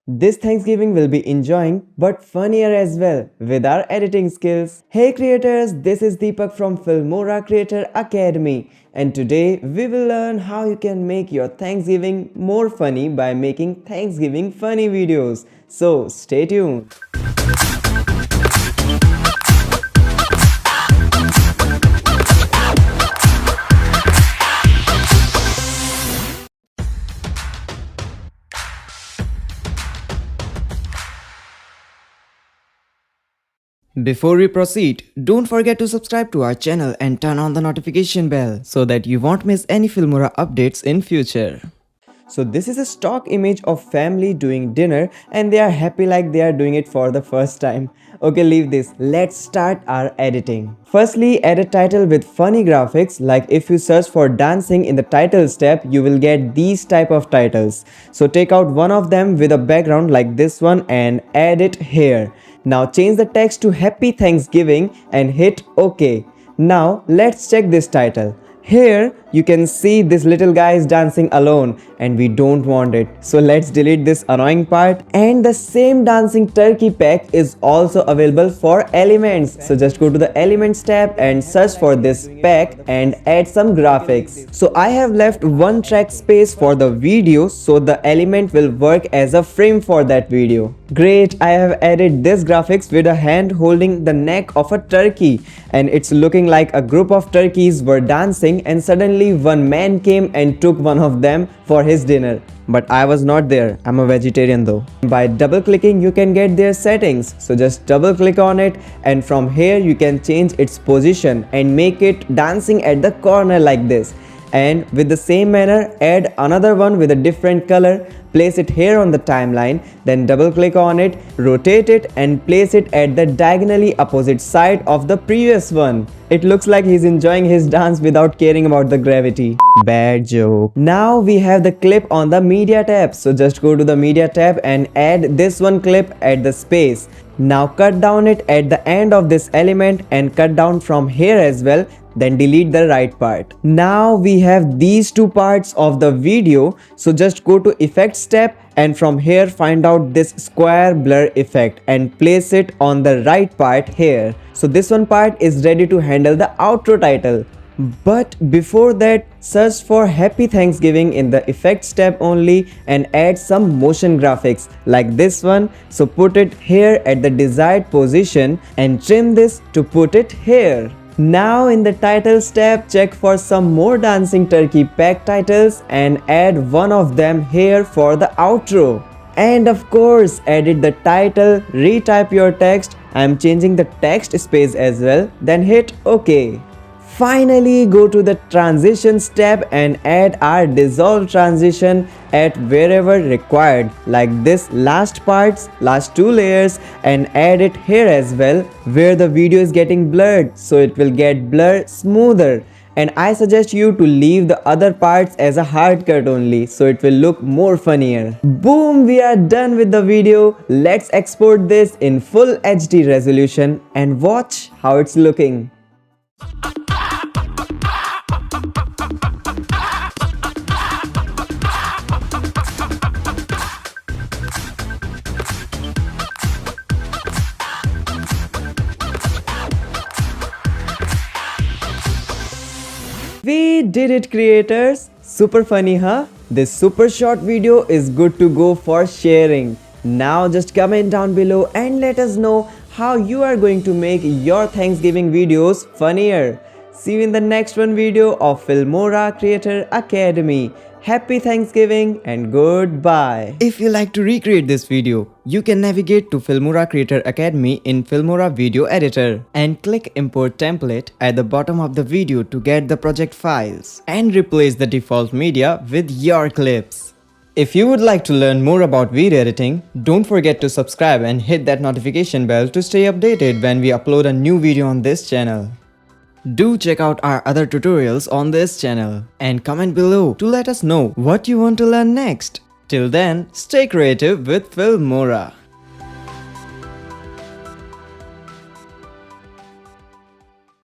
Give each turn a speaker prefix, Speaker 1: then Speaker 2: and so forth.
Speaker 1: This Thanksgiving will be enjoying but funnier as well with our editing skills. Hey creators, this is Deepak from Filmora Creator Academy, and today we will learn how you can make your Thanksgiving more funny by making Thanksgiving funny videos. So stay tuned. Before we proceed, don't forget to subscribe to our channel and turn on the notification bell so that you won't miss any Filmora updates in future. So this is a stock image of family doing dinner and they are happy like they are doing it for the first time. Okay, leave this. Let's start our editing. Firstly, add a title with funny graphics. Like if you search for dancing in the title step, you will get these type of titles. So take out one of them with a background like this one and add it here. Now change the text to Happy Thanksgiving and hit OK. Now let's check this title. Here you can see this little guy is dancing alone and we don't want it. So let's delete this annoying part, and the same dancing turkey pack is also available for elements. So just go to the elements tab and search for this pack and add some graphics. So I have left one track space for the video so the element will work as a frame for that video. Great, I have added this graphics with a hand holding the neck of a turkey and it's looking like a group of turkeys were dancing and suddenly one man came and took one of them for his dinner. But I was not there, I'm a vegetarian though. By double clicking you can get their settings, so just double click on it and from here you can change its position and make it dancing at the corner like this. And with the same manner, add another one with a different color, place it here on the timeline, then double click on it, rotate it and place it at the diagonally opposite side of the previous one. It looks like he's enjoying his dance without caring about the gravity. Bad joke. Now we have the clip on the media tab, so just go to the media tab and add this one clip at the space. Now cut down it at the end of this element and cut down from here as well, then delete the right part. Now we have these two parts of the video, so just go to effects tab and from here find out this square blur effect and place it on the right part here. So this one part is ready to handle the outro title. But before that, search for Happy Thanksgiving in the effects tab only and add some motion graphics like this one. So put it here at the desired position and trim this to put it here. Now in the titles tab, check for some more dancing turkey pack titles and add one of them here for the outro. And of course, edit the title, retype your text. I am changing the text space as well, then hit OK. Finally, go to the transitions tab and add our dissolve transition at wherever required, like this last parts, last two layers, and add it here as well where the video is getting blurred, so it will get blur smoother. And I suggest you to leave the other parts as a hard cut only, so it will look more funnier. Boom, we are done with the video. Let's export this in full HD resolution and watch how it's looking. We did it, creators! Super funny, huh? This super short video is good to go for sharing. Now just comment down below and let us know how you are going to make your Thanksgiving videos funnier. See you in the next one video of Filmora Creator Academy. Happy Thanksgiving and goodbye. If you like to recreate this video, you can navigate to Filmora Creator Academy in Filmora Video Editor and click Import Template at the bottom of the video to get the project files and replace the default media with your clips. If you would like to learn more about video editing, don't forget to subscribe and hit that notification bell to stay updated when we upload a new video on this channel. Do check out our other tutorials on this channel and comment below to let us know what you want to learn next. Till then, stay creative with Filmora.